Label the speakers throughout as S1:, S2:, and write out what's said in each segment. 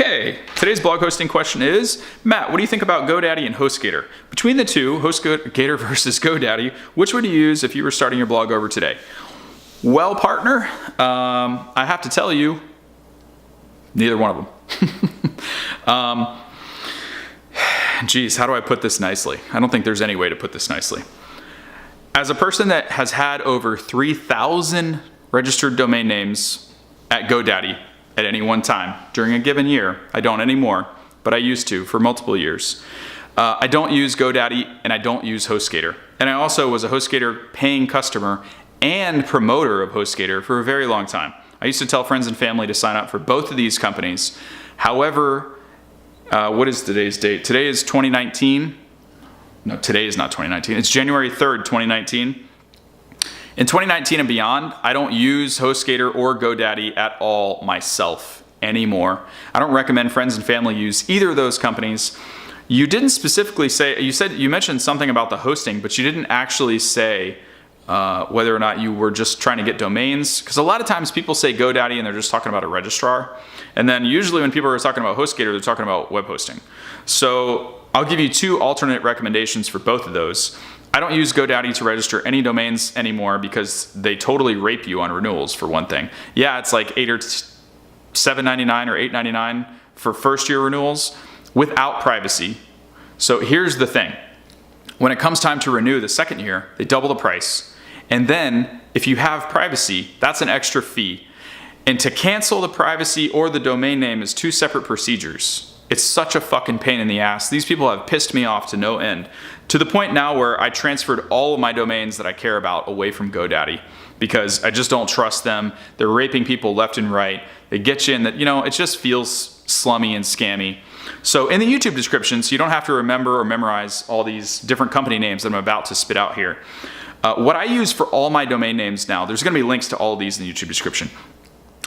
S1: Okay, today's blog hosting question is, Matt, what do you think about GoDaddy and Hostgator? Between the two, Hostgator versus GoDaddy, which would you use if you were starting your blog over today? Well, partner, I have to tell you, neither one of them. Geez, how do I put this nicely? I don't think there's any way to put this nicely. As a person that has had over 3,000 registered domain names at GoDaddy at any one time during a given year, I don't anymore, but I used to for multiple years. I don't use GoDaddy and I don't use Hostgator. And I also was a Hostgator paying customer and promoter of Hostgator for a very long time. I used to tell friends and family to sign up for both of these companies. However, what is today's date? Today is 2019. No, today is not 2019. It's January 3rd, 2019. In 2019 and beyond, I don't use Hostgator or GoDaddy at all myself anymore. I don't recommend friends and family use either of those companies. You didn't specifically say, you mentioned something about the hosting, but you didn't actually say whether or not you were just trying to get domains. Because a lot of times people say GoDaddy and they're just talking about a registrar. And then usually when people are talking about Hostgator, they're talking about web hosting. So I'll give you two alternate recommendations for both of those. I don't use GoDaddy to register any domains anymore because they totally rape you on renewals, for one thing. Yeah, it's like $7.99 or $8.99 for first year renewals without privacy. So here's the thing. When it comes time to renew the second year, they double the price. And then if you have privacy, that's an extra fee. And to cancel the privacy or the domain name is two separate procedures. It's such a fucking pain in the ass. These people have pissed me off to no end. To the point now where I transferred all of my domains that I care about away from GoDaddy because I just don't trust them. They're raping people left and right. They get you in that, it just feels slummy and scammy. So in the YouTube description, so you don't have to remember or memorize all these different company names that I'm about to spit out here. What I use for all my domain names now, there's gonna be links to all of these in the YouTube description.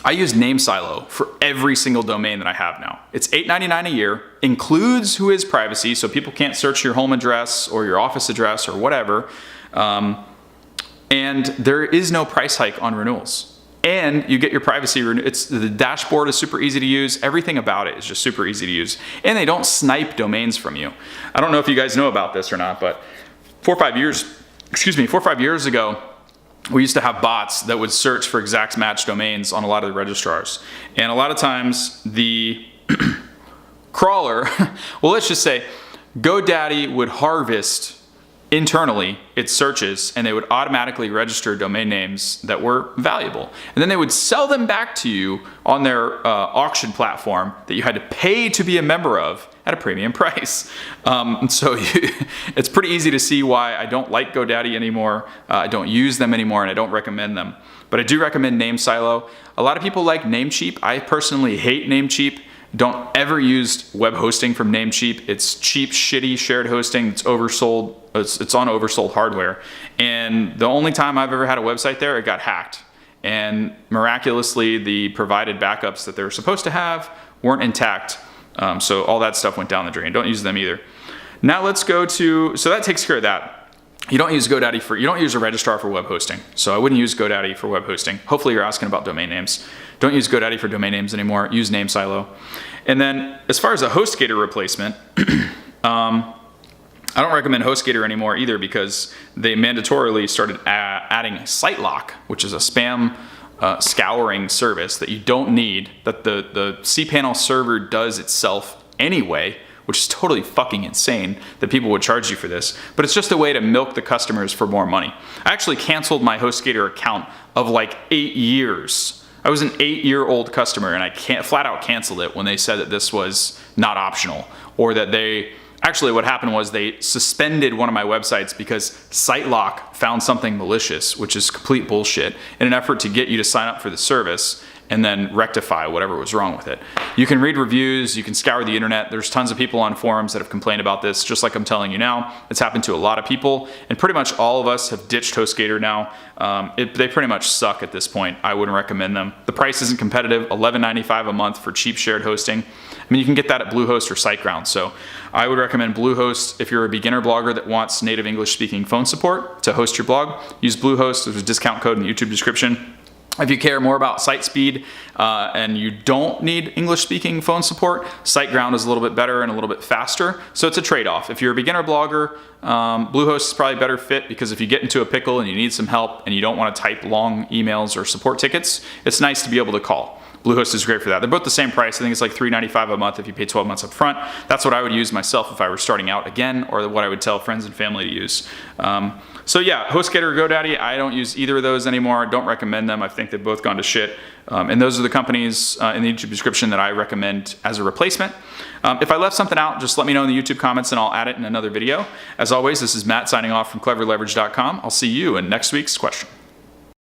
S1: I use NameSilo for every single domain that I have now. It's $8.99 a year, includes Whois privacy, so people can't search your home address or your office address or whatever. And there is no price hike on renewals. And you get your privacy, the dashboard is super easy to use. Everything about it is just super easy to use. And they don't snipe domains from you. I don't know if you guys know about this or not, but 4 or 5 years ago, we used to have bots that would search for exact match domains on a lot of the registrars. And a lot of times the crawler, well, let's just say GoDaddy would harvest internally its searches and they would automatically register domain names that were valuable. And then they would sell them back to you on their auction platform that you had to pay to be a member of at a premium price. It's pretty easy to see why I don't like GoDaddy anymore. I don't use them anymore and I don't recommend them. But I do recommend NameSilo. A lot of people like Namecheap. I personally hate Namecheap. Don't ever use web hosting from Namecheap. It's cheap, shitty shared hosting. It's oversold. It's on oversold hardware. And the only time I've ever had a website there, it got hacked. And miraculously, the provided backups that they were supposed to have weren't intact. So all that stuff went down the drain. Don't use them either. Now let's go to, so that takes care of that. You don't use GoDaddy you don't use a registrar for web hosting. So I wouldn't use GoDaddy for web hosting. Hopefully you're asking about domain names. Don't use GoDaddy for domain names anymore. Use NameSilo. And then as far as a Hostgator replacement, I don't recommend Hostgator anymore either because they mandatorily started adding SiteLock, which is a spam scouring service that you don't need, that the cPanel server does itself anyway, which is totally fucking insane that people would charge you for this. But it's just a way to milk the customers for more money. I actually canceled my Hostgator account of like 8 years. I was an 8-year-old customer and I flat out canceled it when they said that this was not optional, or that actually what happened was they suspended one of my websites because SiteLock found something malicious, which is complete bullshit, in an effort to get you to sign up for the service and then rectify whatever was wrong with it. You can read reviews, you can scour the internet. There's tons of people on forums that have complained about this, just like I'm telling you now. It's happened to a lot of people, and pretty much all of us have ditched Hostgator now. They pretty much suck at this point. I wouldn't recommend them. The price isn't competitive, $11.95 a month for cheap shared hosting. I mean, you can get that at Bluehost or SiteGround. So I would recommend Bluehost if you're a beginner blogger that wants native English speaking phone support to host your blog. Use Bluehost. There's a discount code in the YouTube description. If you care more about site speed and you don't need English-speaking phone support, SiteGround is a little bit better and a little bit faster. So it's a trade-off. If you're a beginner blogger, Bluehost is probably a better fit, because if you get into a pickle and you need some help and you don't want to type long emails or support tickets, it's nice to be able to call. Bluehost is great for that. They're both the same price. I think it's like $3.95 a month if you pay 12 months up front. That's what I would use myself if I were starting out again, or what I would tell friends and family to use. So yeah, Hostgator or GoDaddy, I don't use either of those anymore. I don't recommend them. I think they've both gone to shit. And those are the companies in the YouTube description that I recommend as a replacement. If I left something out, just let me know in the YouTube comments and I'll add it in another video. As always, this is Matt signing off from cleverleverage.com. I'll see you in next week's question.